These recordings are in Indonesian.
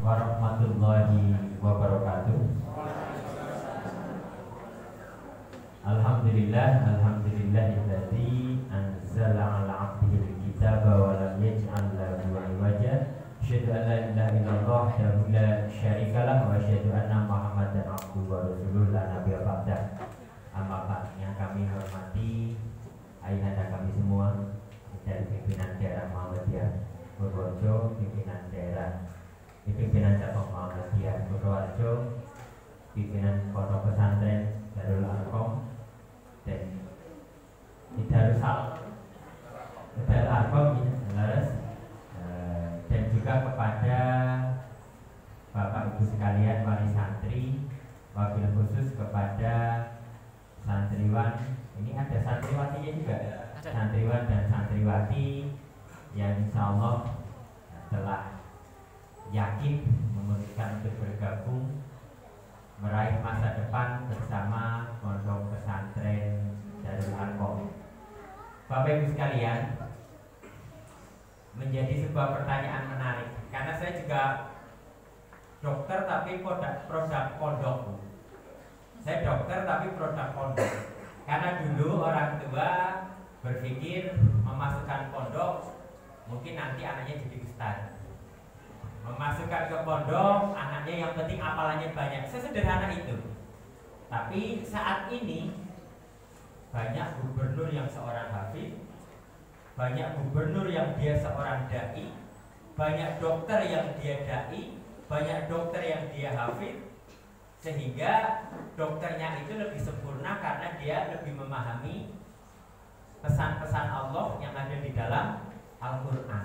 warahmatullahi wabarakatuh. Alhamdulillahilladzi anzala 'ala 'abdihil kitaba wa lam yaj'al lahu 'iwaja. Asyhadu an la ilaha illallah wahdahu la syarikalah wa asyhadu anna Muhammadan 'abduhu wa rasuluh la nabiyya ba'dah. Amma ba'd, yang kami hormati ayahanda kami semua dari pimpinan daerah Muhammadiyah Purworejo, pimpinan daerah pimpinan cabang Muhammadiyah Purworejo, pimpinan pondok pesantren Darul Arqam dan Darul Arqam dan juga kepada Bapak Ibu sekalian wali santri, wabil khusus kepada santriwan. Ini ada santriwatinya juga, santriwan dan santriwati yang insya Allah telah yakin memutuskan untuk bergabung meraih masa depan bersama pondok pesantren Darul Arqam. Bapak Ibu sekalian, menjadi sebuah pertanyaan menarik karena saya juga dokter tapi produk pondok. Saya dokter tapi produk pondok. Karena dulu orang tua berpikir memasukkan pondok mungkin nanti anaknya jadi ustaz. Memasukkan ke pondok anaknya yang penting hafalannya banyak. Sesederhana itu. Tapi saat ini banyak gubernur yang seorang hafid, banyak gubernur yang dia seorang dai, banyak dokter yang dia dai, banyak dokter yang dia hafid, sehingga dokternya itu lebih sempurna karena dia lebih memahami pesan-pesan Allah yang ada di dalam Al-Quran.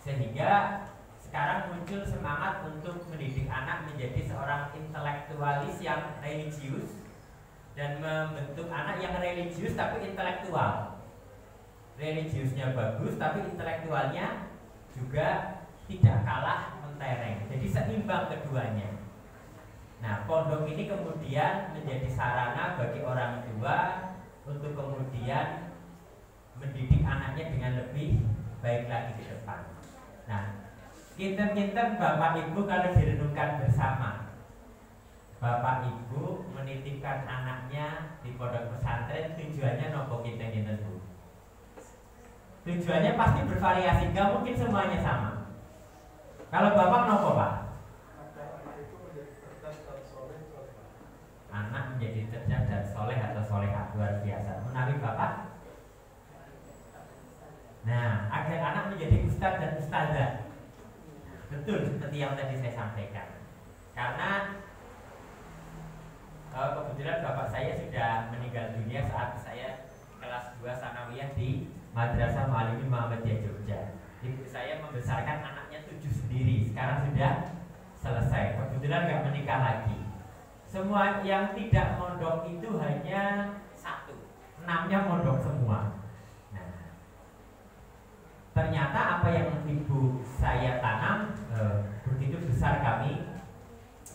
Sehingga sekarang muncul semangat untuk mendidik anak menjadi seorang intelektualis yang religius dan membentuk anak yang religius tapi intelektual. Religiusnya bagus tapi intelektualnya juga tidak kalah mentereng. Jadi seimbang keduanya. Nah, pondok ini kemudian menjadi sarana bagi orang tua untuk kemudian mendidik anaknya dengan lebih baik lagi ke depan. Nah, kinten-kinten Bapak Ibu kalau direnungkan bersama, Bapak Ibu menitipkan anaknya di pondok pesantren tujuannya nopo kinten-kinten Bu? Tujuannya pasti bervariasi, gak mungkin semuanya sama. Kalau Bapak nopo Pak? Anak menjadi cerdas dan soleh atau solehah, luar biasa. Menawi Bapak? Nah, agar anak menjadi ustadz dan ustazah. Betul seperti yang tadi saya sampaikan. Karena kebetulan bapak saya sudah meninggal dunia saat saya kelas 2 sanawiyah di Madrasah Muallimin Muhammadiyah Jogja. Ibu saya membesarkan anaknya 7 sendiri. Sekarang sudah selesai. Kebetulan nggak menikah lagi. Semua yang tidak mondok itu hanya 1, 6-nya mondok semua. Nah, ternyata apa yang ibu saya tanam begitu besar kami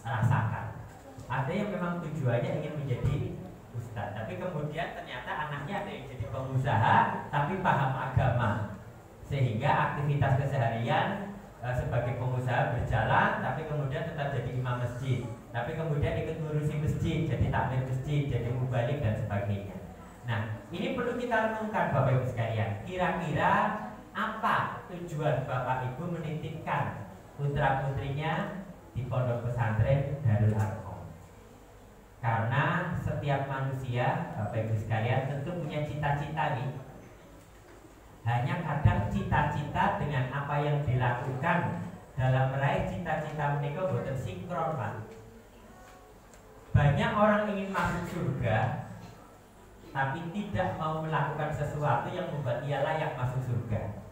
rasakan. Ada yang memang tujuannya ingin menjadi ustaz, tapi kemudian ternyata anaknya ada yang jadi pengusaha tapi paham agama, sehingga aktivitas keseharian sebagai pengusaha berjalan, tapi kemudian tetap jadi imam masjid, tapi kemudian ikut ngurusi masjid, jadi takmir masjid, jadi mubalik dan sebagainya. Nah, ini perlu kita renungkan Bapak Ibu sekalian. Kira-kira apa tujuan Bapak Ibu menitipkan putra putrinya di pondok pesantren Darul Arqam? Karena setiap manusia, Bapak Ibu sekalian, tentu punya cita-cita nih. Hanya kadang cita-cita dengan apa yang dilakukan dalam meraih cita-cita mereka boten sinkron, Pak. Banyak orang ingin masuk surga, tapi tidak mau melakukan sesuatu yang membuat ia layak masuk surga.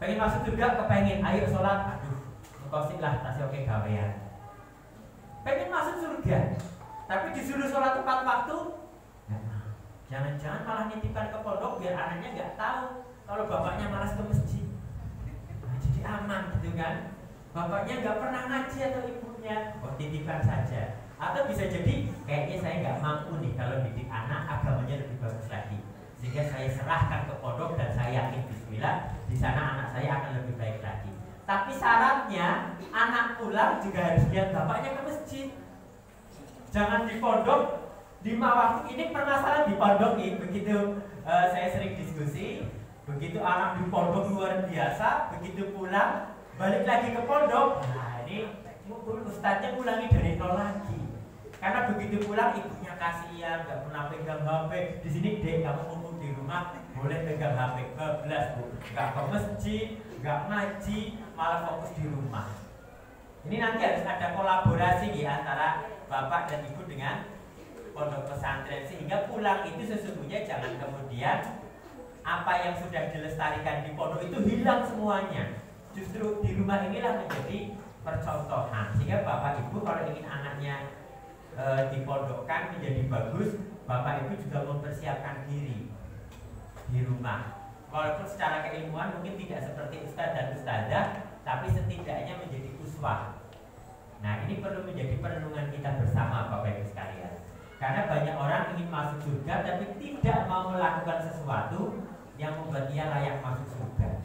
Pengen masuk surga, kepengen, ayo sholat, aduh, engkau sih lah, tasnya oke gawean. Pengen masuk surga, tapi disuruh sholat tepat waktu, jangan-jangan malah nitipkan ke pondok biar anaknya nggak tahu kalau bapaknya malas ke masjid. Nah, jadi aman gitu kan. Bapaknya nggak pernah ngaji atau ibunya, titipkan saja. Atau bisa jadi kayaknya saya nggak mampu nih kalau didik anak agamanya lebih bagus lagi, sehingga saya serahkan ke pondok dan saya yakin bismillah di sana anak saya akan lebih baik lagi. Tapi syaratnya anak pulang juga harus lihat bapaknya ke masjid. Jangan di pondok 5 waktu. Ini permasalahan di pondok ini. Begitu saya sering diskusi, begitu anak di pondok luar biasa, begitu pulang balik lagi ke pondok. Nah ini ustadznya ulangi dari nol lagi. Karena begitu pulang ibunya kasihan, nggak pernah pegang HP. Di sini dek, kamu mumpung di rumah boleh pegang HP. Keblas bu, nggak ke masjid, nggak ngaji, malah fokus di rumah. Ini nanti harus ada kolaborasi ya antara bapak dan ibu dengan pondok pesantren, sehingga pulang itu sesungguhnya jangan kemudian apa yang sudah dilestarikan di pondok itu hilang semuanya. Justru di rumah inilah menjadi percontohan, sehingga bapak ibu kalau ingin anaknya dipondokkan menjadi bagus, bapak ibu juga mempersiapkan diri di rumah. Walaupun secara keilmuan mungkin tidak seperti ustadz dan ustadzah, tapi setidaknya menjadi uswah. Nah ini perlu menjadi perenungan kita bersama bapak ibu sekalian. Karena banyak orang ingin masuk surga tapi tidak mau melakukan sesuatu yang membuat dia layak masuk surga.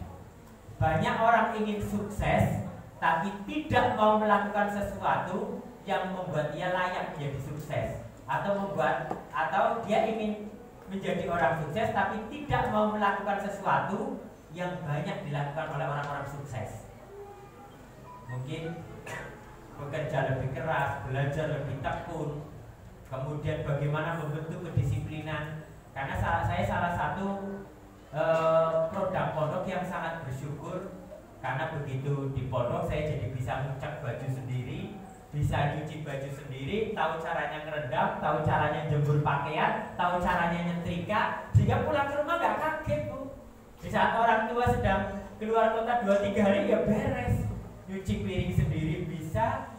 Banyak orang ingin sukses tapi tidak mau melakukan sesuatu yang membuat dia layak menjadi sukses, atau dia ingin menjadi orang sukses tapi tidak mau melakukan sesuatu yang banyak dilakukan oleh orang-orang sukses. Mungkin bekerja lebih keras, belajar lebih tekun, kemudian bagaimana membentuk kedisiplinan. Karena saya salah satu produk pondok yang sangat bersyukur, karena begitu di pondok saya jadi bisa mencat baju sendiri, bisa nyuci baju sendiri, tahu caranya ngerendam, tahu caranya jemur pakaian, tahu caranya nyetrika, sehingga pulang ke rumah gak kaget bu. Di saat orang tua sedang keluar kota 2-3 hari ya beres, nyuci piring sendiri bisa.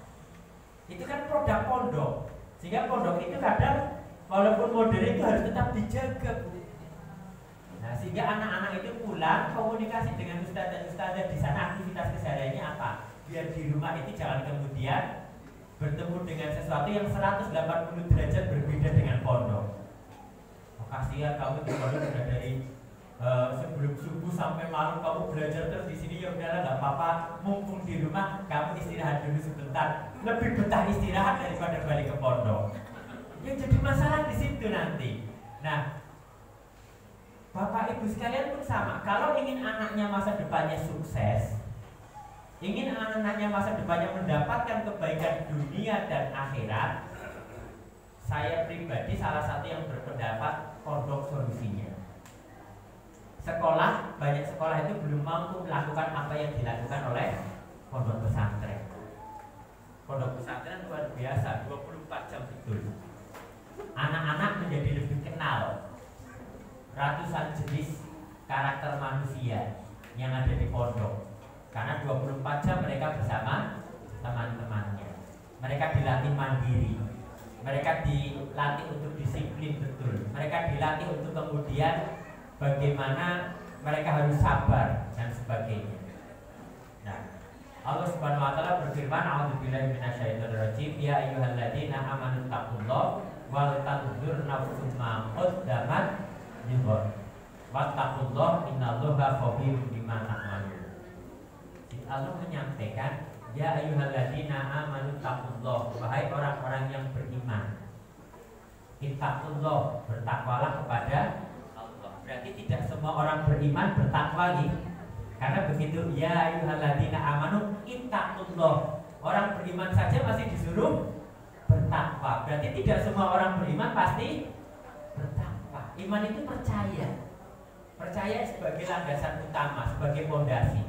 Itu kan produk pondok, sehingga pondok itu kadang walaupun modern itu harus tetap dijaga bu. Nah sehingga anak-anak itu pulang komunikasi dengan ustadz dan ustadzah di sana, aktivitas kesehariannya apa, biar di rumah itu jangan kemudian bertemu dengan sesuatu yang 180 derajat berbeda dengan pondok. Oh, kasihan kamu di pondok sudah dari sebelum subuh sampai malam kamu belajar terus di sini, ya udahlah nggak apa-apa, mumpung di rumah kamu istirahat dulu sebentar. Lebih betah istirahat daripada balik ke pondok. Yang jadi masalah di situ nanti. Nah, bapak ibu sekalian pun sama. Kalau ingin anaknya masa depannya sukses, ingin anak-anaknya masa depannya mendapatkan kebaikan dunia dan akhirat, saya pribadi salah satu yang berpendapat pondok solusinya. Banyak sekolah itu belum mampu melakukan apa yang dilakukan oleh pondok pesantren. Pondok pesantren luar biasa, 24 jam betul. Anak-anak menjadi lebih kenal ratusan jenis karakter manusia yang ada di pondok. Karena 24 jam mereka bersama teman-temannya. Mereka dilatih mandiri, mereka dilatih untuk disiplin betul, mereka dilatih untuk kemudian bagaimana mereka harus sabar dan sebagainya. Nah, Allah Subhanahu wa taala berfirman, "A'udzubillahi minasyaitonirrajim, ya ayyuhalladzina amanu taqullaha wal tanzur nafsum ma qaddamat lighad. Wattaqullaha innallaha khabirum bima ta'malun." Allah menyampaikan, ya ayyuhalladzina amanu taqullaha, wahai orang-orang yang beriman, ittaqullah, bertakwalah kepada Allah. Berarti tidak semua orang beriman bertakwa nih. Karena begitu ya ayyuhalladzina amanu ittaqullah, orang beriman saja masih disuruh bertakwa. Berarti tidak semua orang beriman pasti bertakwa. Iman itu percaya. Percaya sebagai landasan utama, sebagai fondasi.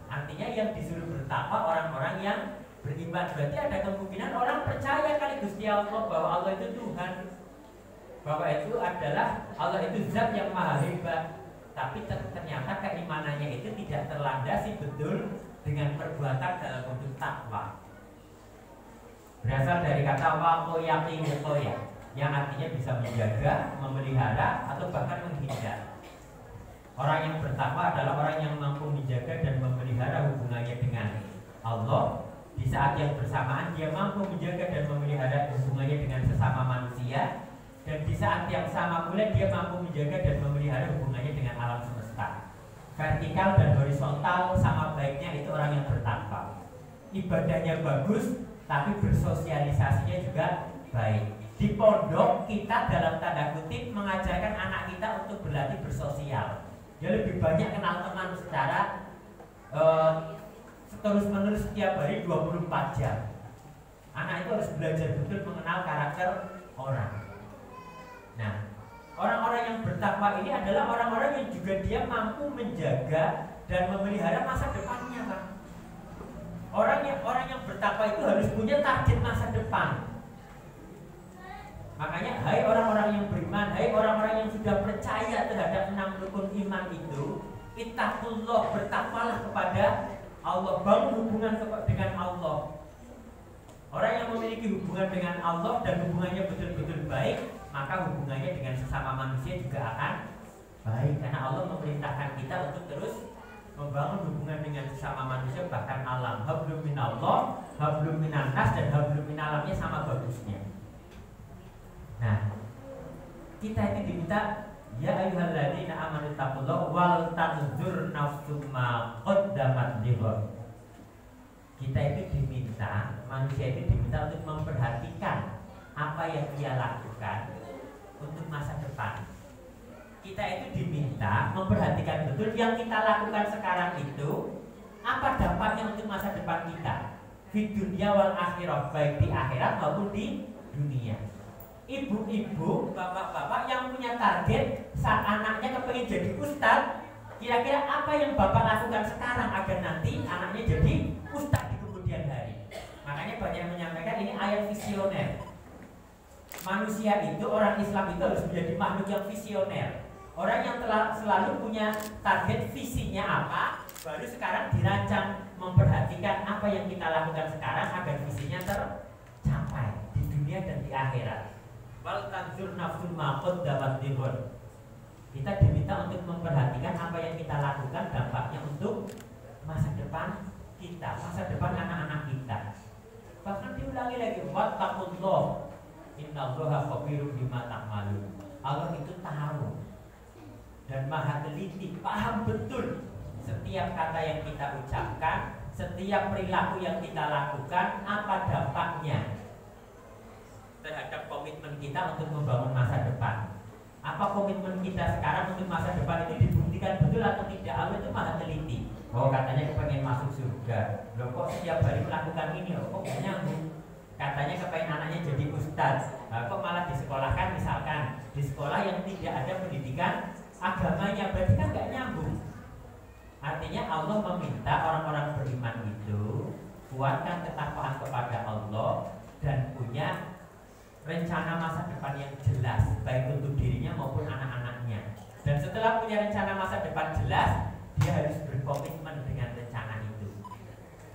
Artinya yang disuruh bertakwa orang-orang yang beriman. Berarti ada kemungkinan orang percaya kali Gusti Allah bahwa Allah itu Tuhan, bahwa itu adalah Allah itu zat yang maha hebat. Tapi ternyata keimanannya itu tidak terlandasi betul dengan perbuatan dalam bentuk takwa. Berasal dari kata waqoyaqiyuqoya, yang artinya bisa menjaga, memelihara, atau bahkan menghindar. Orang yang bertakwa adalah orang yang mampu menjaga dan memelihara hubungannya dengan Allah. Di saat yang bersamaan dia mampu menjaga dan memelihara hubungannya dengan sesama manusia. Dan di saat yang sama pula dia mampu menjaga dan memelihara hubungannya dengan alam semesta. vertikal dan horizontal sama baiknya itu orang yang bertakwa. Ibadahnya bagus, tapi bersosialisasinya juga baik. Di pondok kita dalam tanda kutip mengajarkan anak kita untuk berlatih bersosial. Dia lebih banyak kenal teman secara terus-menerus setiap hari 24 jam. Anak itu harus belajar betul mengenal karakter orang. Nah, orang-orang yang bertakwa ini adalah orang-orang yang juga dia mampu menjaga dan memelihara masa depannya, Pak. Orang yang bertakwa itu harus punya target masa depan. Makanya, hai orang-orang yang beriman, hai orang-orang yang sudah percaya terhadap 6 rukun iman itu, ittaqullah, bertakwalah kepada Allah, bangun hubungan dengan Allah. Orang yang memiliki hubungan dengan Allah dan hubungannya betul-betul baik, maka hubungannya dengan sesama manusia juga akan baik. Karena Allah memerintahkan kita untuk terus membangun hubungan dengan sesama manusia, bahkan alam. Hablum minallah, hablum minannas, dan hablum minalamnya sama bagusnya. Nah, kita itu diminta ya ayyuhalladzina amanu taqullaha wal tanzur nafsum ma qaddamat lighad. Kita itu diminta, manusia itu diminta untuk memperhatikan apa yang ia lakukan untuk masa depan. Kita itu diminta memperhatikan betul yang kita lakukan sekarang itu apa dampaknya untuk masa depan kita di dunia wal akhirah, baik di akhirat maupun di dunia. Ibu-ibu, bapak-bapak yang punya target saat anaknya kepengen jadi ustadz, kira-kira apa yang bapak lakukan sekarang agar nanti anaknya jadi ustadz di kemudian hari. Makanya banyak yang menyampaikan ini ayat visioner. Manusia itu, orang Islam itu harus menjadi makhluk yang visioner. Orang yang telah selalu punya target visinya apa, baru sekarang dirancang memperhatikan apa yang kita lakukan sekarang agar visinya tercapai di dunia dan di akhirat. Wal tanzur nafsun ma qaddamat lighad. Kita diminta untuk memperhatikan apa yang kita lakukan dampaknya untuk masa depan kita, masa depan anak-anak kita. Bahkan diulangi lagi, wattaqullah innallaha khabirum bima ta'malun. Allah itu tahu dan maha teliti, paham betul setiap kata yang kita ucapkan, setiap perilaku yang kita lakukan, apa dampaknya terhadap komitmen kita untuk membangun masa depan. Apa komitmen kita sekarang untuk masa depan itu dibuktikan betul atau tidak? Allah itu maha teliti. Oh, katanya kepengen masuk surga, loh kok setiap hari melakukan ini, loh kok gak nyambung. Katanya kepengen anaknya jadi ustadz, kok malah disekolahkan, misalkan di sekolah yang tidak ada pendidikan agamanya, berarti kan gak nyambung. Artinya Allah meminta orang-orang beriman itu kuatkan ketakwaan kepada Allah dan punya rencana masa depan yang jelas, baik untuk dirinya maupun anak-anaknya. Dan setelah punya rencana masa depan jelas, dia harus berkomitmen dengan rencana itu.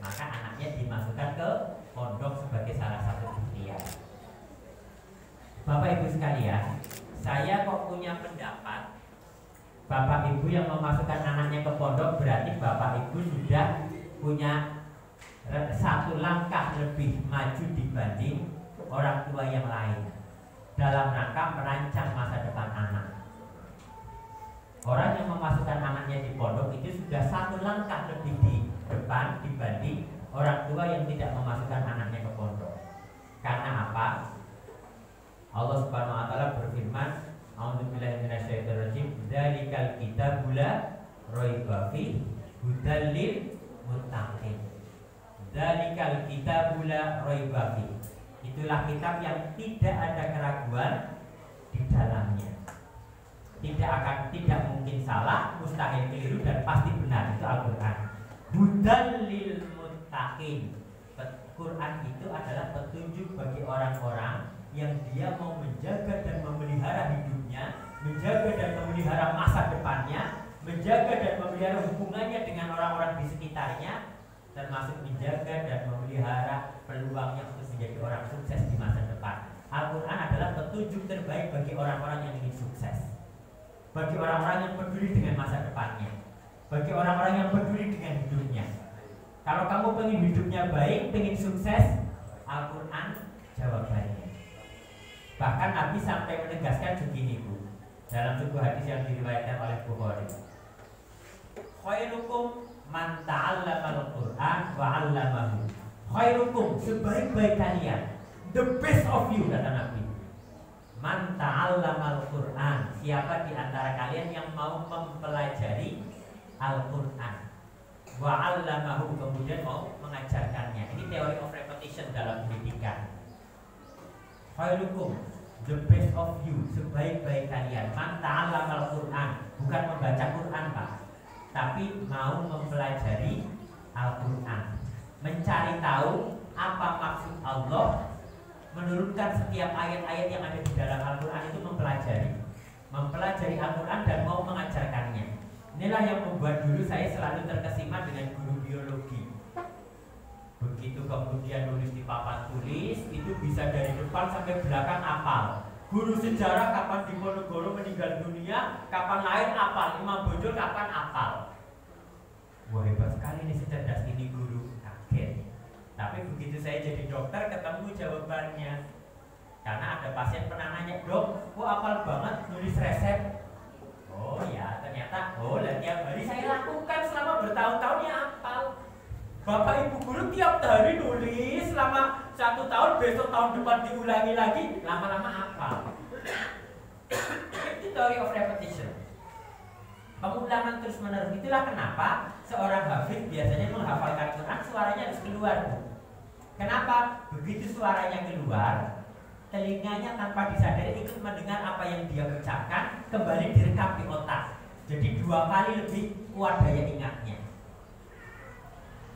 Maka anaknya dimasukkan ke pondok sebagai salah satu ikhtiar. Bapak Ibu sekalian, saya kok punya pendapat Bapak Ibu yang memasukkan anaknya ke pondok berarti Bapak Ibu sudah punya satu langkah lebih maju dibanding orang tua yang lain dalam rangka merancang masa depan anak. Orang yang memasukkan anaknya di pondok itu sudah satu langkah lebih di depan dibanding orang tua yang tidak memasukkan anaknya ke pondok. Karena apa? Allah Subhanahu wa taala berfirman, a'udzubillahi minasyaitonir rajim, dzalikal kitabul la raiba fihi hudal lil muttaqin. Dzalikal kitabul la raiba fihi. Itulah kitab yang tidak ada keraguan di dalamnya. Tidak mungkin salah, mustahil keliru dan pasti benar. Itu Al-Qur'an. Hudal lil muttaqin. Quran itu adalah petunjuk bagi orang-orang yang dia mau menjaga dan memelihara hidupnya, menjaga dan memelihara masa depannya, menjaga dan memelihara hubungannya dengan orang-orang di sekitarnya, termasuk menjaga dan memelihara peluangnya untuk menjadi orang sukses di masa depan. Al-Quran adalah petunjuk terbaik bagi orang-orang yang ingin sukses, bagi orang-orang yang peduli dengan masa depannya, bagi orang-orang yang peduli dengan hidupnya. Kalau kamu pengen hidupnya baik, pengen sukses, Al-Quran jawabannya. Bahkan Nabi sampai menegaskan begini, Bu, dalam sebuah hadis yang diriwayatkan oleh Bukhari, khairukum man ta'allamal Qur'an wa 'allamahu. Khairukum, sebaik-baik kalian, the best of you, kata Nabi, man ta'allamal Qur'an, siapa di antara kalian yang mau mempelajari Al-Qur'an, wa 'allamahu, kemudian mau mengajarkannya. Ini teori of repetition dalam pendidikan. Khairukum, the best of you, sebaik-baik kalian, man ta'allamal Qur'an, bukan membaca Qur'an Pak, tapi mau mempelajari Al-Qur'an, mencari tahu apa maksud Allah, menurunkan setiap ayat-ayat yang ada di dalam Al-Qur'an itu mempelajari Al-Qur'an dan mau mengajarkannya. Inilah yang membuat dulu saya selalu terkesima dengan guru biologi. Begitu kemudian nulis di papan tulis, itu bisa dari depan sampai belakang hafal. Guru sejarah kapan Diponegoro meninggal dunia, kapan lahir hafal, Imam Bonjol kapan hafal. Wah, hebat sekali ini, secerdas ini guru. Kaget. Tapi begitu saya jadi dokter ketemu jawabannya. Karena ada pasien pernah nanya, "Dok, kok hafal banget nulis resep?" Oh ya, ternyata tiap hari saya lakukan selama bertahun-tahun ya hafal. Bapak ibu guru tiap hari nulis selama 1 tahun, besok tahun depan diulangi lagi, lama-lama hafal. Itu theory of repetition. Pengulangan terus menerus. Itulah kenapa seorang hafiz biasanya menghafalkan Quran suaranya harus keluar. Kenapa? Begitu suaranya keluar, telinganya tanpa disadari ikut mendengar apa yang dia ucapkan, kembali direkam di otak. Jadi 2 kali lebih kuat daya ingatnya.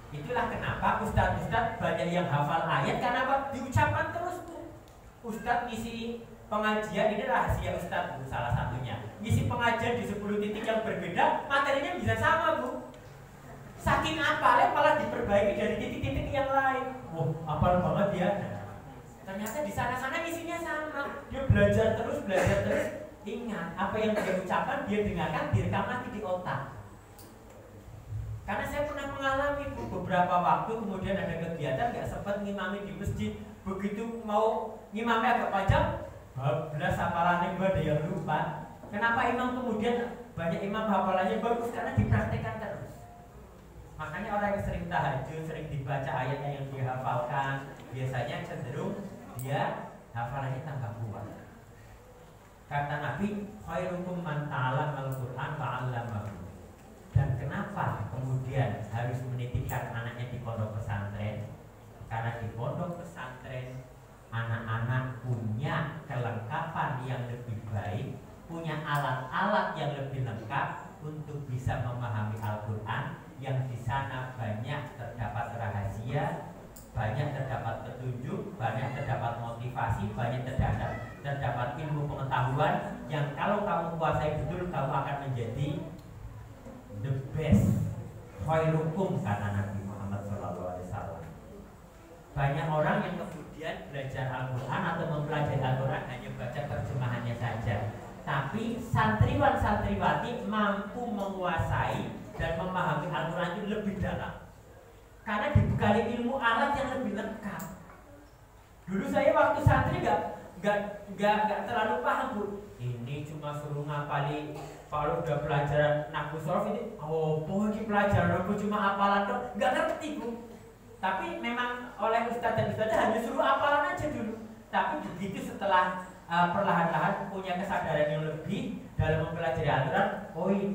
Itulah kenapa ustadz-ustadz banyak yang hafal ayat, karena apa? Diucapkan terus tuh. Ustadz ngisi pengajian, ini rahasia ustadz Bu, salah satunya. Ngisi pengajian di 10 titik yang berbeda, materinya bisa sama Bu. Saking apalnya malah diperbaiki dari titik-titik yang lain. Wah, apal banget dia. Ternyata di sana-sana isinya sama. Dia belajar terus. Ingat apa yang dia ucapkan, dia dengarkan, direkam lagi di otak. Karena saya pernah mengalami beberapa waktu, kemudian ada kegiatan nggak sempat ngimami di masjid. Begitu mau ngimami agak panjang, bablas hafalannya ada yang lupa. Kenapa imam kemudian banyak imam hafalannya bagus? Karena dipraktekkan terus. Makanya orang yang sering tahajud, sering dibaca ayatnya yang dihafalkan, biasanya cenderung dia hafalannya tambah kuat. Kata Nabi, khairukum man ta'allamal Qur'an wa 'allamahu. Dan kenapa kemudian harus menitipkan anaknya di pondok pesantren? Karena di pondok pesantren anak-anak punya kelengkapan yang lebih baik, punya alat-alat yang lebih lengkap untuk bisa memahami Al-Quran, yang di sana banyak terdapat rahasia, banyak terdapat petunjuk, banyak terdapat motivasi, banyak terdapat ilmu pengetahuan yang kalau kamu kuasai betul, kamu akan menjadi the best. Khairukum, kata Nabi Muhammad SAW. Banyak orang yang kemudian belajar Al-Quran atau mempelajari Al-Quran hanya baca terjemahannya saja, tapi santriwan-santriwati mampu menguasai dan memahami Al-Quran itu lebih dalam karena dibekali ilmu alat yang lebih lengkap. Dulu saya waktu santri nggak terlalu paham Bu. Ini cuma suruh ngapali. Kalau udah pelajaran nahwu shorof ini, ini pelajaran aku cuma hafalan dong, nggak ngerti Bu. Tapi memang oleh ustadz dan ustadzah hanya suruh hafalan aja dulu. Tapi begitu setelah perlahan-lahan punya kesadaran yang lebih dalam mempelajari Al-Quran,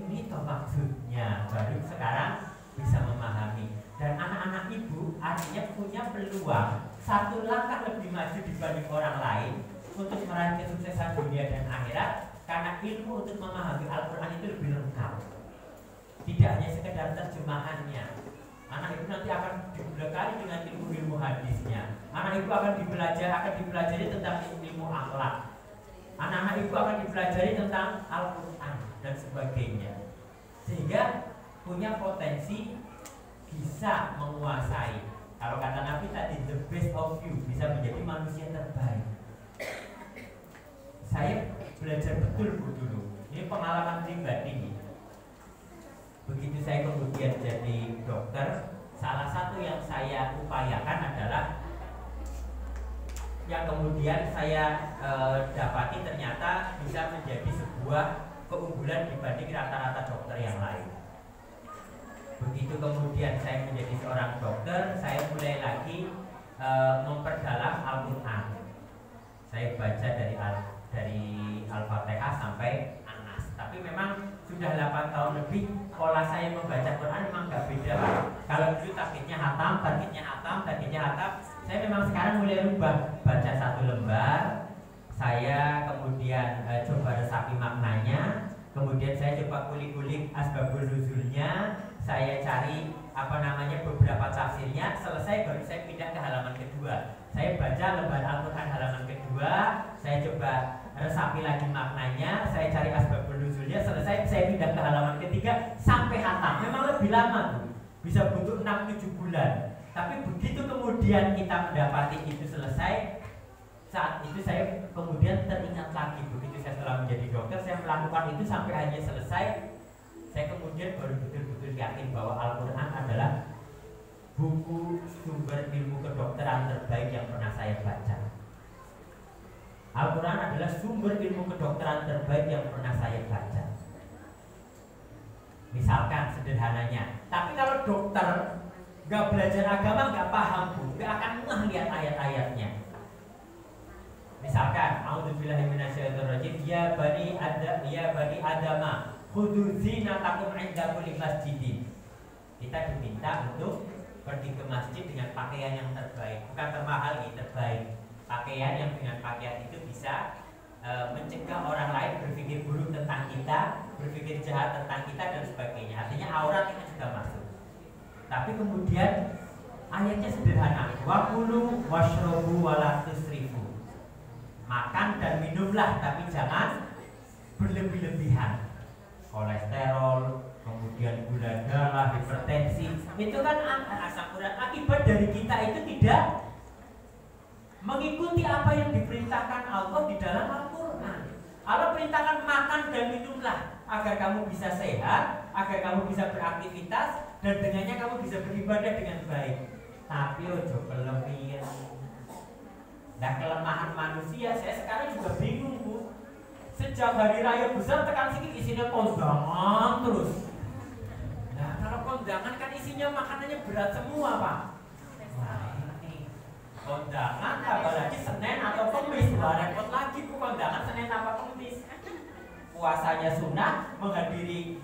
ini toh maksudnya, baru sekarang bisa memahami. Dan anak-anak ibu artinya punya peluang 1 langkah lebih maju dibanding orang lain untuk meraih kesuksesan dunia dan akhirat. Karena ilmu untuk memahami Al-Quran itu lebih lengkap. Tidak hanya sekedar terjemahannya. Anak ibu nanti akan dibekali dengan ilmu-ilmu hadisnya. Anak ibu akan dipelajari tentang ilmu akhlak. Anak-anak ibu akan dipelajari tentang Al-Quran dan sebagainya. Sehingga punya potensi bisa menguasai. Kalau kata Nabi tadi, the best of you, bisa menjadi manusia terbaik. Saya belajar betul Bu dulu. Ini pengalaman pribadi. Begitu saya kemudian jadi dokter, salah satu yang saya upayakan adalah yang kemudian saya dapati ternyata bisa menjadi sebuah keunggulan dibanding rata-rata dokter yang lain. Begitu kemudian saya menjadi seorang dokter, saya mulai lagi memperdalam Al-Quran. Saya baca dari Al-Fatihah sampai An-Nas. Tapi memang sudah 8 tahun lebih pola saya membaca Quran memang gak beda, Pak. Kalau dulu targetnya hatam, saya memang sekarang mulai rubah. Baca 1 lembar, saya kemudian coba resapi maknanya, kemudian saya coba kulik-kulik asbabun nuzulnya, saya cari beberapa tafsirnya, selesai baru saya pindah ke halaman kedua. Saya baca lembar Al-Quran halaman kedua, saya coba resapi lagi maknanya, saya cari asbabun nuzulnya, selesai saya pindah ke halaman ketiga sampai hatam. Memang lebih lama tuh, bisa butuh 6-7 bulan. Tapi begitu kemudian kita mendapati itu selesai, saat itu saya kemudian teringat lagi. Begitu saya setelah menjadi dokter, saya melakukan itu sampai hanya selesai. Saya kemudian baru betul-betul yakin bahwa Al-Quran adalah buku sumber ilmu kedokteran terbaik yang pernah saya baca. Al-Quran adalah sumber ilmu kedokteran terbaik yang pernah saya baca. Misalkan sederhananya. Tapi kalau dokter gak belajar agama, gak paham, Bu, gak akan ngelihat ayat-ayatnya. Misalkan, a'udzubillahi minasyaitonirrajim, ya bani adama khudhu zinatakum 'inda kulli masjidin. Kita diminta untuk pergi ke masjid dengan pakaian yang terbaik, bukan termahal, terbaik. Pakaian yang dengan pakaian itu bisa mencegah orang lain berpikir buruk tentang kita, berpikir jahat tentang kita dan sebagainya. Artinya aurat itu juga masuk. Tapi kemudian ayatnya sederhana, wakulu washrobu walatusrifu. Makan dan minumlah, tapi jangan berlebih-lebihan. Kolesterol, kemudian gula darah, hipertensi, itu kan asam urat. Akibat dari kita itu tidak mengikuti apa yang diperintahkan Allah di dalam Al-Quran. Allah perintahkan makan dan minumlah agar kamu bisa sehat, agar kamu bisa beraktivitas, dan dengannya kamu bisa beribadah dengan baik. Tapi ojo kelebihan. Nah, kelemahan manusia, saya sekarang juga bingung, Bu. Sejak hari raya besar tekan sikit isinya kondangan terus. Nah, kalau kondangan kan isinya makanannya berat semua, Pak. Nah, ini kondangan apalagi Senin atau Kamis, repot lagi, Bu, kondangan Senin atau Kamis. Puasanya sunnah, menghadiri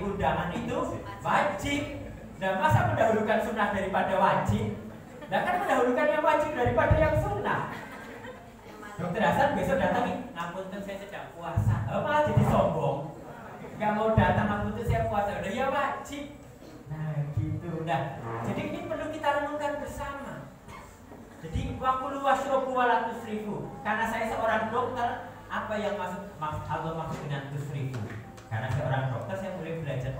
undangan itu wajib. Dan masa mendahulukan sunnah daripada wajib? Nah, kan mendahulukan yang wajib daripada yang sunnah. Dokter Hasan besok datang nih, ngapunten saya sedang puasa. Malah jadi sombong. Gak mau datang, ngapunten saya puasa. Udah ya wajib. Nah gitu. Nah, jadi ini perlu kita renungkan bersama. Jadi wakulu wasrobu walatusrifu. Karena saya seorang dokter, apa yang Allah maksud dengan tusrifu? Karena seorang dokter saya mulai belajar,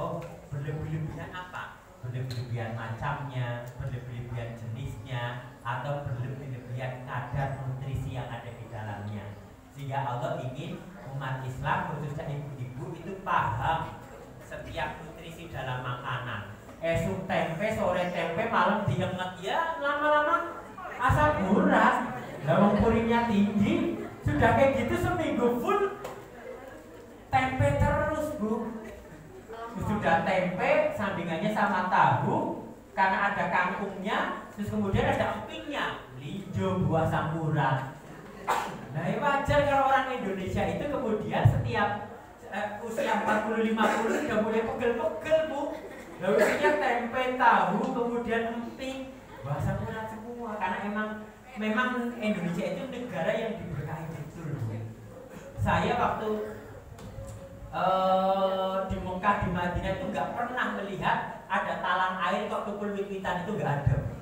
berlebih-lebihan apa? Berlebih-lebihan macamnya, berlebih-lebihan jenisnya, atau berlebih-lebihan kadar nutrisi yang ada di dalamnya. Sehingga Allah ingin umat Islam, khususnya ibu-ibu, itu paham setiap nutrisi dalam makanan. Esok tempe, sore tempe, malam diinget, ya lama-lama asam urat. Lawang purinnya tinggi, sudah kayak gitu seminggu full tempe terus, Bu. Sudah tempe, sandingannya sama tahu, karena ada kangkungnya, terus kemudian ada empingnya, linjo, buah sampuran. Nah, wajar kalau orang Indonesia itu kemudian setiap usia 40-50 sudah mulai pegel-pegel, Bu. Nah, usianya tempe, tahu, kemudian emping, buah sampuran semua. Karena memang Indonesia itu negara yang diberkahi betul, Bu. Saya waktu di Mekah, di Madinah itu nggak pernah melihat ada talang air kok tumpul-wit-witan, itu nggak ada.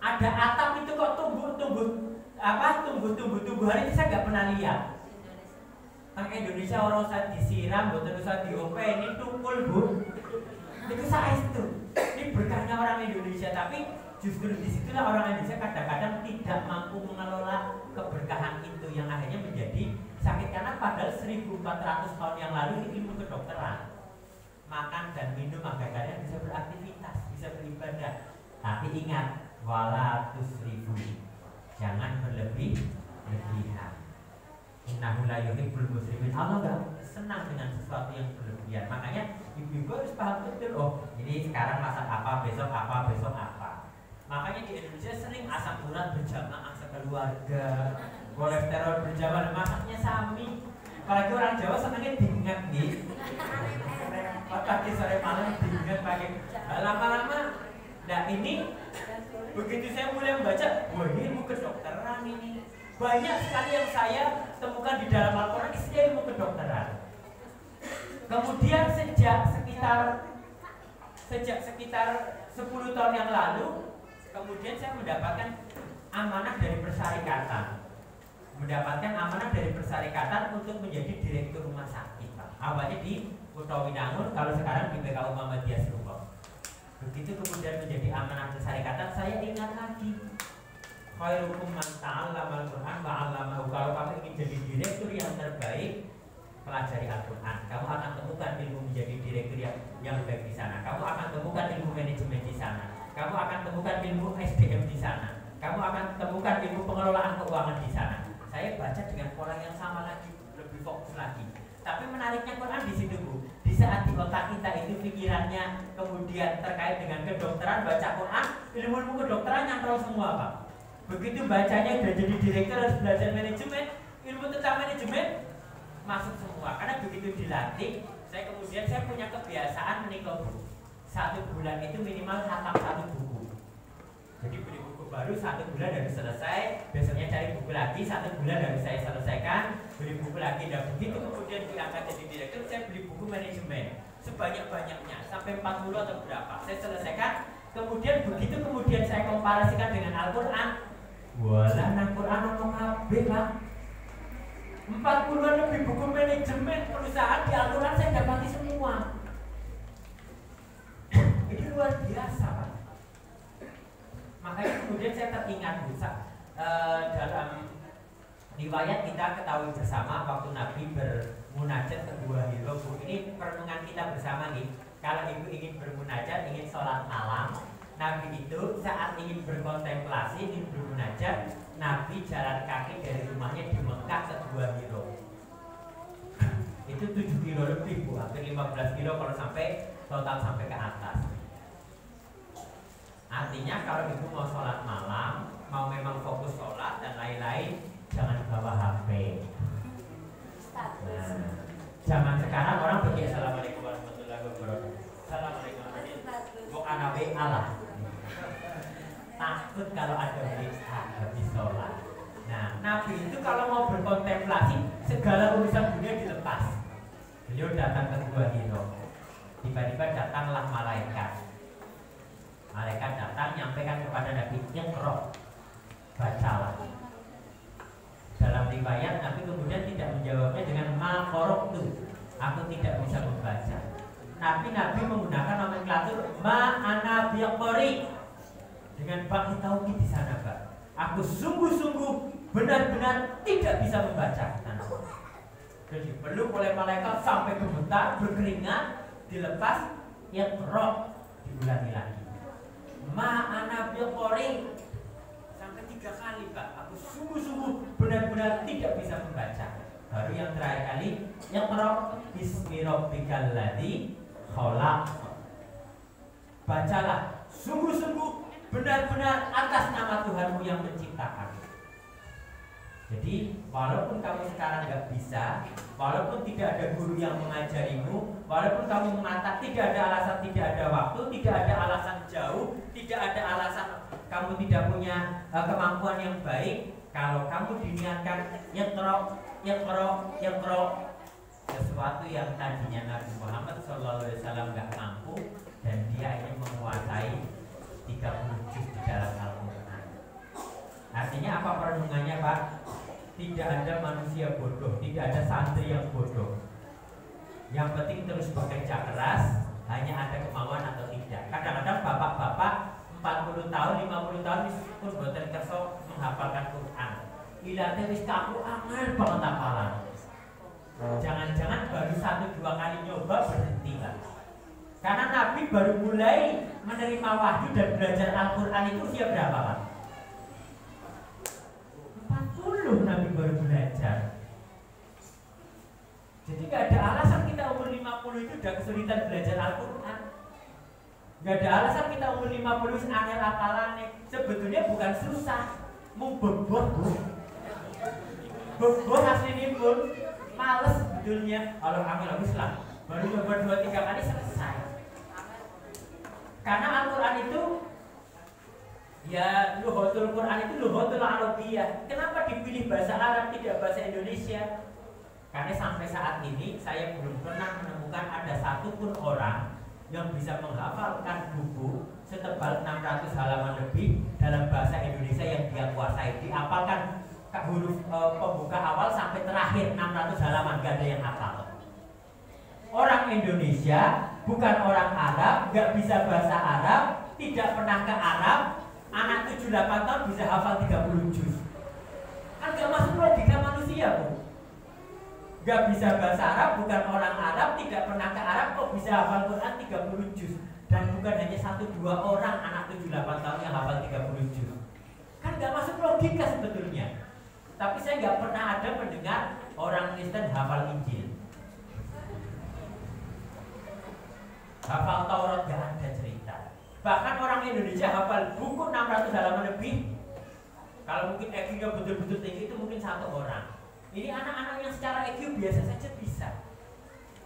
Ada atap itu kok tumbuh-tumbuhan itu saya nggak pernah lihat. Nang Indonesia orang usah disiram, bukan usah diopeni, tumpul, Bu. Itu saestu. Ini berkahnya orang Indonesia, tapi justru disitulah orang Indonesia kadang-kadang tidak mampu mengelola keberkahan itu yang akhirnya menjadi sakit. Karena padahal 1400 tahun yang lalu ini ilmu kedokteran, makan dan minum agar kalian bisa beraktivitas, bisa beribadah. Tapi ingat, walatusrifu, jangan berlebih-lebihan. Innahu la yuhibbul musrifin. Allah gak senang dengan sesuatu yang berlebihan. Makanya Ibu-ibu harus paham betul, oh ini sekarang masak apa, besok apa, besok apa. Makanya di Indonesia sering asam urat berjamaah sekeluarga, kolesterol berjamaah, masaknya sami. Apalagi orang Jawa senangnya diingat nih. Pagi sore malam diingat pakai. Lama-lama, nah ini begitu saya mulai membaca, wah ini ilmu kedokteran ini. Banyak sekali yang saya temukan di dalam Al-Quran isinya ilmu kedokteran. Kemudian sejak sekitar 10 tahun yang lalu, kemudian saya mendapatkan amanah dari persyarikatan. Untuk menjadi direktur rumah sakit, Pak. Awalnya di Kutowinangun, kalau sekarang di PKU Muhammadiyah Serubong. Begitu kemudian menjadi amanah persyarikatan, saya ingat lagi. Khairukum man ta'allama al-Qur'an wa 'allamahu. Kalau kamu ingin jadi direktur yang terbaik, pelajari Al-Quran. Kamu akan temukan ilmu menjadi direktur yang baik di sana. Kamu akan temukan ilmu manajemen di sana. Kamu akan temukan ilmu SDM di sana. Kamu akan temukan ilmu pengelolaan keuangan di sana. Saya baca dengan pola yang sama lagi, lebih fokus lagi. Tapi menariknya Quran di situ, Bu. Di saat di otak kita itu pikirannya kemudian terkait dengan kedokteran, baca Quran, ilmu-ilmu kedokteran nyantol semua, Pak. Begitu bacanya udah jadi direktur harus belajar manajemen, ilmu tentang manajemen masuk semua. Karena begitu dilatih, saya punya kebiasaan menikah, Bu. 1 bulan itu minimal khatam 1 buku. Jadi beli buku baru 1 bulan harus selesai, besoknya cari buku lagi 1 bulan harus saya selesaikan, beli buku lagi. Dan begitu kemudian diangkat jadi direktur, saya beli buku manajemen sebanyak-banyaknya sampai 40 atau berapa saya selesaikan. Kemudian begitu saya komparasikan dengan Al-Quran, walah Al-Quran ngomong kabeh, Pak. 40-an lebih buku manajemen perusahaan di Al-Quran saya dapati semua. Ini luar biasa, Pak. Makanya kemudian saya teringat, dalam riwayat kita ketahui bersama waktu Nabi bermunajat ke Gua Hira. Ini perenungan kita bersama nih. Kalau ibu ingin bermunajat, ingin sholat malam, Nabi itu saat ingin berkontemplasi, ingin bermunajat, Nabi jalan kaki dari rumahnya di Mekah ke Gua Hira. Itu 7 kilo lebih, Bu, hampir 15 kilo kalau sampai total sampai ke atas. Artinya kalau ibu mau sholat malam, mau memang fokus sholat dan lain-lain, jangan bawa HP. Nah, zaman sekarang orang pergi assalamualaikum warahmatullahi wabarakatuh. Assalamualaikum warahmatullahi wabarakatuh. Kok anak WA lah. Takut kalau ada WA habis sholat. Nah, Nabi itu kalau mau berkontemplasi, segala urusan dunia dilepas. Beliau datang ke Gua Hira. Tiba-tiba datanglah malaikat. Malaikat datang nyampaikan kepada Nabi, Iqra, bacalah. Dalam riwayat Nabi kemudian tidak menjawabnya dengan ma qara'tu, aku tidak bisa membaca. Nabi menggunakan nomenklatur ma ana biqari, dengan bagi tauhid di sana, Pak. Aku sungguh-sungguh benar-benar tidak bisa membaca. Jadi dipeluk oleh malaikat sampai gemetar, berkeringat, dilepas, Iqra, diulangi lagi. Ma'ana biqari sampai 3 kali, Pak. Aku sungguh-sungguh benar-benar tidak bisa membaca. Baru yang terakhir kali, Iqra bismi rabbikal ladzi khalaq. Bacalah sungguh-sungguh benar-benar atas nama Tuhanmu yang menciptakan. Jadi walaupun kamu sekarang nggak bisa, walaupun tidak ada guru yang mengajarimu, walaupun kamu mengatakan tidak ada alasan, tidak ada waktu, tidak ada alasan jauh, tidak ada alasan kamu tidak punya kemampuan yang baik, kalau kamu diniatkan Iqra, sesuatu yang tadinya Nabi Muhammad SAW nggak mampu dan dia ingin menguasai 30 juz di dalam Al-Quran. Artinya apa perenungannya, Pak? Tidak ada manusia bodoh, tidak ada santri yang bodoh. Yang penting terus bekerja keras, hanya ada kemauan atau tidak. Kadang-kadang bapak-bapak 40 tahun, 50 tahun pun boten kerso menghafalkan Quran. Ilate wis kaku angel banget hafalan. Jangan-jangan baru 1-2 kali nyoba berhenti, Pak. Karena Nabi baru mulai menerima wahyu dan belajar Al-Quran itu usia berapa, Pak? 40 Nabi baru belajar. Jadi gak ada alasan kita umur 50 itu udah kesulitan belajar Al-Quran. Gak ada alasan kita umur 50 angel apalane. Sebetulnya bukan susah, mau bebot bu. Bebot aslinya pun males sebetulnya. Kalau angel habis lah, baru coba 2-3 kali selesai. Karena Al-Quran itu ya lughatul Quran itu lughatul Arabiyah. Kenapa dipilih bahasa Arab tidak bahasa Indonesia? Karena sampai saat ini saya belum pernah menemukan ada satupun orang yang bisa menghafalkan buku setebal 600 halaman lebih dalam bahasa Indonesia yang dia kuasai. Dihafalkan huruf pembuka awal sampai terakhir 600 halaman, gak ada yang hafal. Orang Indonesia bukan orang Arab, gak bisa bahasa Arab, tidak pernah ke Arab, anak 7-8 tahun bisa hafal 30 juz. Kan gak masuk logika manusia bu. Gak bisa bahasa Arab, bukan orang Arab, tidak pernah ke Arab, kok bisa hafal Quran 30 juz. Dan bukan hanya 1-2 orang anak 7-8 tahun yang hafal 30 juz. Kan gak masuk logika sebetulnya. Tapi saya gak pernah ada mendengar orang Kristen hafal Injil, hafal Taurat, gak ada cerita. Bahkan orang Indonesia hafal buku 600 halaman lebih. Kalau mungkin IQ-nya betul-betul tinggi itu mungkin 1 orang. Ini anak-anak yang secara IQ biasa saja bisa.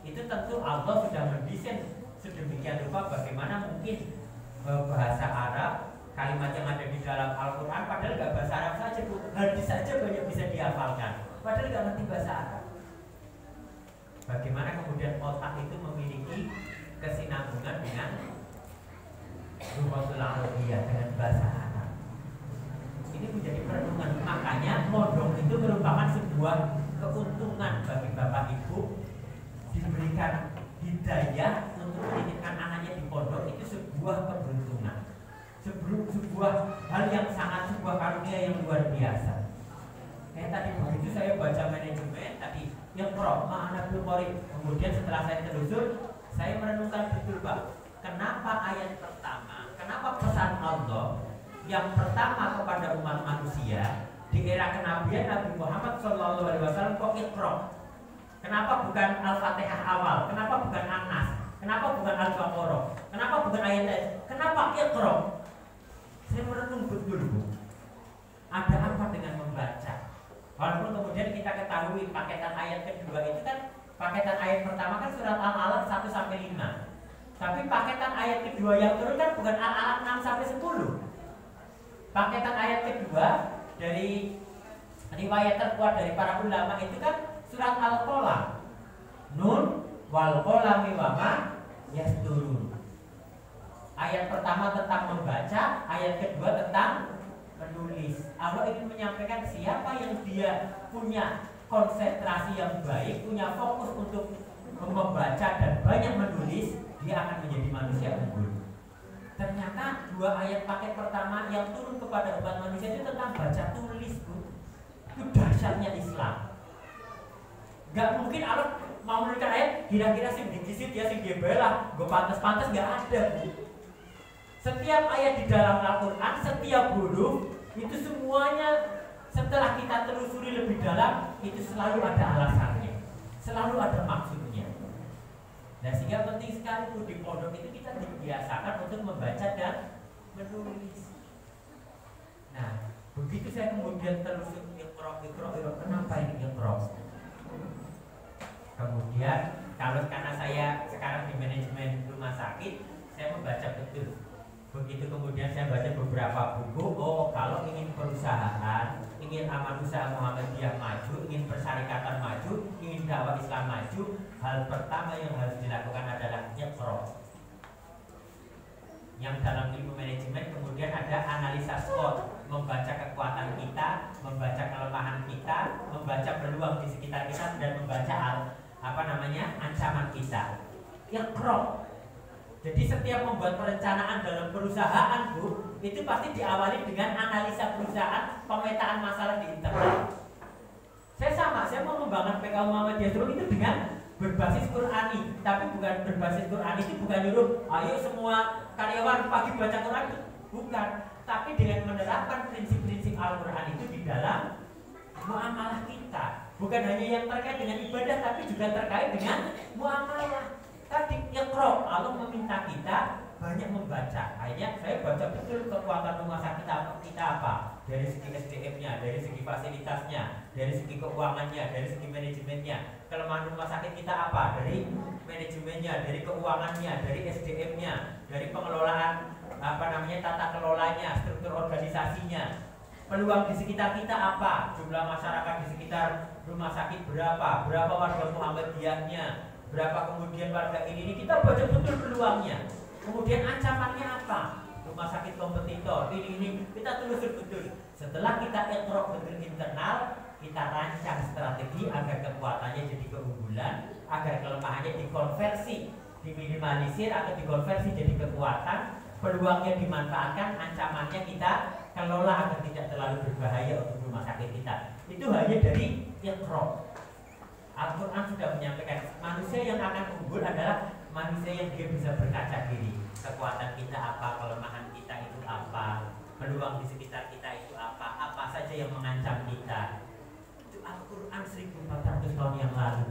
Itu tentu Allah sudah mendesain sedemikian rupa bagaimana mungkin bahasa Arab, kalimat yang ada di dalam Al-Quran padahal gak bahasa Arab saja bu, hadis saja banyak bisa dihafalkan padahal gak ngerti bahasa Arab. Bagaimana kemudian otak itu memiliki kesinambungan dengan lughatul Arabiyah, dengan bahasa Arab. Ini menjadi perenungan. Makanya mondok itu merupakan sebuah keuntungan bagi bapak ibu. Diberikan hidayah untuk menitipkan anaknya di pondok itu sebuah keberuntungan, sebuah hal yang sangat, sebuah karunia yang luar biasa. Kayak tadi begitu saya baca manajemen tadi yang ma'ana bil qori. Kemudian setelah saya telusur, saya merenungkan betul Pak, kenapa ayat pertama, kenapa pesan Allah yang pertama kepada umat manusia di era kenabian Nabi Muhammad SAW kok Iqra? Kenapa bukan Al-Fatihah awal? Kenapa bukan An-Nas? Kenapa bukan Al-Baqarah? Kenapa bukan ayat-ayat? Kenapa Iqra? Saya merenung betul Bu. Ada apa dengan membaca? Walaupun kemudian kita ketahui paketan ayat kedua itu kan, paketan ayat pertama kan surat Al-Alaq 1-5. Tapi paketan ayat kedua yang turun kan bukan Al-Alaq 6-10. Paketan ayat kedua dari riwayat terkuat dari para ulama itu kan surat Al-Qalam. Nun wal qalami wa ma yasturun. Ayat pertama tentang membaca, ayat kedua tentang menulis. Allah ingin menyampaikan siapa yang dia punya konsentrasi yang baik, punya fokus untuk membaca dan banyak menulis, dia akan menjadi manusia unggul. Ternyata 2 ayat paket pertama yang turun kepada umat manusia itu tentang baca tulis Bu. Itu dahsyatnya Islam. Gak mungkin Allah mau menurunkan ayat kira-kira sing dikisit ya sing dibela, gue pantas-pantas gak ada Bu. Setiap ayat di dalam Al-Quran, setiap huruf itu semuanya setelah kita telusuri lebih dalam itu selalu ada alasannya, selalu ada maksudnya. Nah sehingga penting sekali Bu, di pondok itu kita dibiasakan untuk membaca dan menulis. Nah begitu saya kemudian telusuri Iqra, kenapa ini Iqra? Kemudian karena saya sekarang di manajemen rumah sakit, saya membaca betul. Begitu kemudian saya baca beberapa buku, oh kalau ingin perusahaan, ingin amal usaha Muhammadiyah maju, ingin persyarikatan maju, ingin dakwah Islam maju, hal pertama yang harus dilakukan adalah Iqra. Yang dalam ilmu manajemen kemudian ada analisa SWOT, membaca kekuatan kita, membaca kelemahan kita, membaca peluang di sekitar kita, dan membaca ancaman kita. Iqra. Jadi setiap membuat perencanaan dalam perusahaan Bu, itu pasti diawali dengan analisa perusahaan, pemetaan masalah di internal. Saya mau membangun PKU Muhammadiyah itu dengan berbasis Qur'ani, tapi bukan berbasis Qur'ani itu bukan nyuruh ayo semua karyawan pagi baca Qur'an, bukan, tapi dengan menerapkan prinsip-prinsip Al-Qur'an itu di dalam muamalah kita. Bukan hanya yang terkait dengan ibadah, tapi juga terkait dengan muamalah. Tadi Iqra, Allah meminta kita banyak membaca. Akhirnya saya baca betul kekuatan rumah sakit kita apa, dari segi SDM-nya, dari segi fasilitasnya, dari segi keuangannya, dari segi manajemennya. Kelemahan rumah sakit kita apa, dari manajemennya, dari keuangannya, dari SDM-nya, dari pengelolaan tata kelolanya, struktur organisasinya. Peluang di sekitar kita apa, jumlah masyarakat di sekitar rumah sakit berapa warga Muhammadiyahnya, berapa kemudian warga ini kita baca betul peluangnya. Kemudian ancamannya apa? Rumah sakit kompetitor ini kita telusur betul. Setelah kita etrok betul internal, kita rancang strategi agar kekuatannya jadi keunggulan, agar kelemahannya dikonversi, diminimalisir atau dikonversi jadi kekuatan, peluangnya dimanfaatkan, ancamannya kita kelola agar tidak terlalu berbahaya untuk rumah sakit kita. Itu hanya dari etrok. Al-Quran sudah menyampaikan manusia yang akan unggul adalah manusia yang dia bisa berkaca diri. Kekuatan kita apa, kelemahan kita itu apa, peluang di sekitar kita itu apa saja yang mengancam kita. Itu Al-Quran 1400 tahun yang lalu.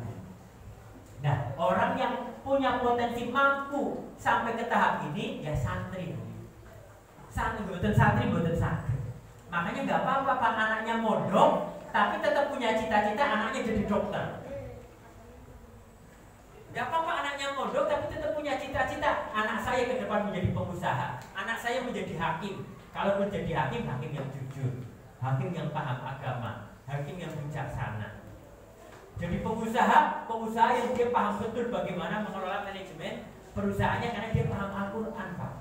Nah, orang yang punya potensi mampu sampai ke tahap ini ya santri. Buatan santri. Makanya nggak apa-apa Pak anaknya mondok, tapi tetap punya cita-cita anaknya jadi dokter. Gak apa-apa anaknya mondok tapi tetap punya cita-cita anak saya ke depan menjadi pengusaha, anak saya menjadi hakim. Kalau menjadi hakim yang jujur, hakim yang paham agama, hakim yang bijaksana. Jadi pengusaha yang dia paham betul bagaimana mengelola manajemen perusahaannya karena dia paham Al-Quran Pak.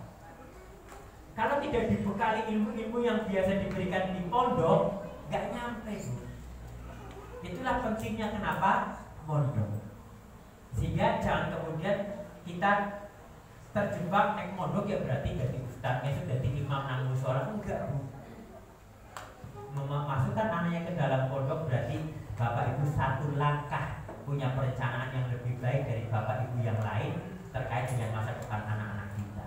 Kalau tidak dibekali ilmu-ilmu yang biasa diberikan di pondok, gak nyampe. Itulah pentingnya kenapa mondok. Sehingga jangan kemudian kita terjebak naik mondok ya berarti jadi ustaz, itu jadi imam nang mushola. Enggak Bu. Memasukkan anaknya ke dalam pondok berarti bapak ibu satu langkah punya perencanaan yang lebih baik dari bapak ibu yang lain terkait dengan masa depan anak-anak kita.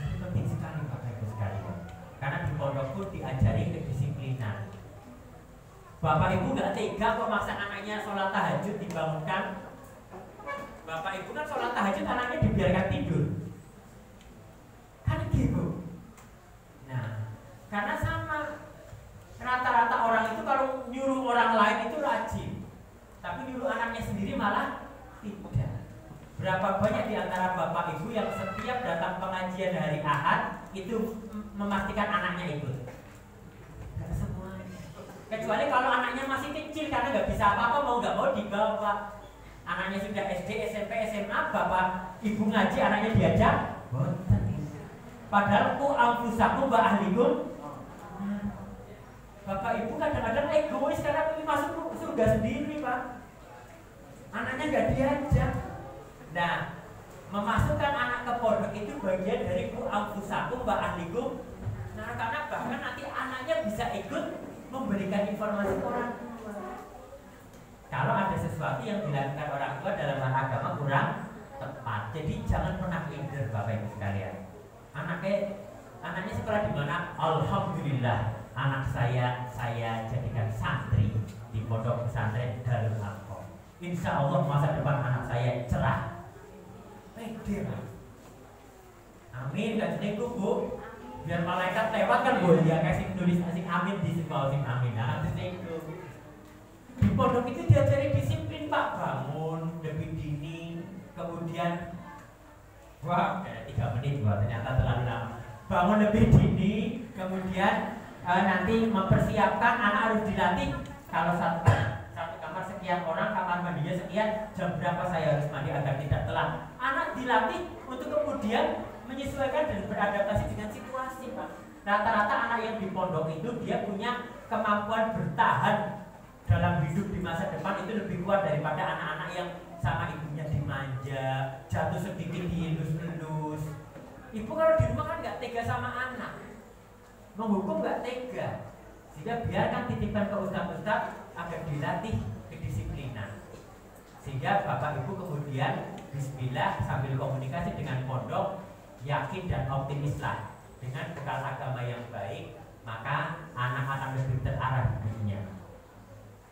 Ini penting sekali bapak ibu sekalian. Karena di pondok pun diajari kedisiplinan. Bapak ibu gak tega kok maksa anaknya sholat tahajud dibangunkan. Bapak ibu kan sholat tahajud anaknya dibiarkan tidur. Kan gitu. Nah, karena sama rata-rata orang itu kalau nyuruh orang lain itu rajin, tapi nyuruh anaknya sendiri malah tidak. Berapa banyak di antara bapak ibu yang setiap datang pengajian hari Ahad itu memastikan anaknya ikut? Gak semuanya. Kecuali kalau anaknya masih kecil karena nggak bisa apa-apa, mau nggak mau dibawa. Anaknya sudah SD, SMP, SMA, bapak ibu ngaji anaknya diajak. Padahal ku amfusaku mbak ahlikum. Bapak ibu kadang-kadang egois karena ingin masuk surga sendiri Pak. Anaknya nggak diajak. Nah, memasukkan anak ke pondok itu bagian dari ku amfusaku mbak ahlikum. Nah, karena bahkan nanti anaknya bisa ikut memberikan informasi ke orang tua. Kalau ada sesuatu yang dilakukan orang tua dalam hal agama kurang tepat, jadi jangan pernah minder Bapak Ibu sekalian. Anaknya sekolah di mana? Alhamdulillah, anak saya jadikan santri di pondok pesantren Darul Arqam. Insya Allah masa depan anak saya cerah. Pede lah. Amin, gak jadi Bu. Biar malaikat lewat kan boleh dia kasih tulis asing amin di sebelah asing amin. Nah, itu di pondok itu diajari disiplin Pak, bangun lebih dini, kemudian wah kayak 3 menit gua ternyata terlalu lama. Bangun lebih dini, kemudian nanti mempersiapkan anak harus dilatih kalau satu kamar sekian orang, kamar mandinya sekian, jam berapa saya harus mandi agar tidak telat. Anak dilatih untuk kemudian menyesuaikan dan beradaptasi dengan situasi Pak. Rata-rata anak yang di pondok itu dia punya kemampuan bertahan dalam hidup di masa depan itu lebih kuat daripada anak-anak yang sama ibunya dimanja, jatuh sedikit dielus-elus. Ibu kalau di rumah kan nggak tega sama anak, menghukum nggak tega, sehingga biarkan titipkan ke ustaz-ustaz agar dilatih kedisiplinan. Sehingga bapak ibu kemudian bismillah sambil komunikasi dengan pondok, yakin dan optimislah dengan bekal agama yang baik, maka anak akan lebih terarah hidupnya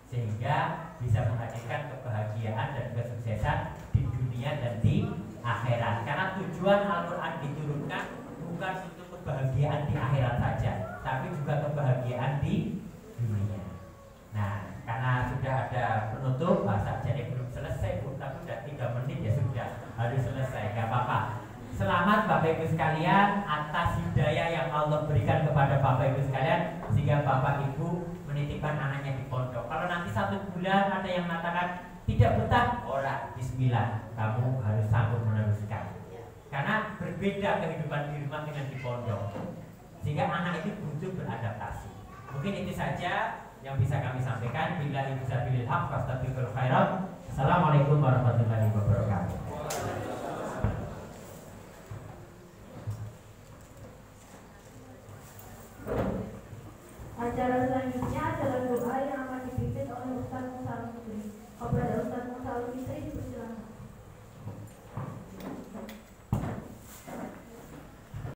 sehingga bisa menghadirkan kebahagiaan dan kesuksesan di dunia dan di akhirat. Karena tujuan Al-Quran diturunkan bukan untuk kebahagiaan di akhirat saja, tapi juga kebahagiaan di dunia. Nah, karena sudah ada penutup, jadi belum selesai Bu, tapi sudah 3 menit ya sudah harus selesai, gak apa-apa. Selamat Bapak Ibu sekalian atas hidayah yang Allah berikan kepada Bapak Ibu sekalian, sehingga Bapak Ibu menitipkan anaknya di pondok. Kalau nanti 1 bulan ada yang mengatakan tidak betah, ora, bismillah, kamu harus sanggup meneruskan. Karena berbeda kehidupan di rumah dengan di pondok, sehingga anak itu butuh beradaptasi. Mungkin itu saja yang bisa kami sampaikan. Billahi fisabilil haq, fastabiqul khairat. Assalamualaikum warahmatullahi wabarakatuh.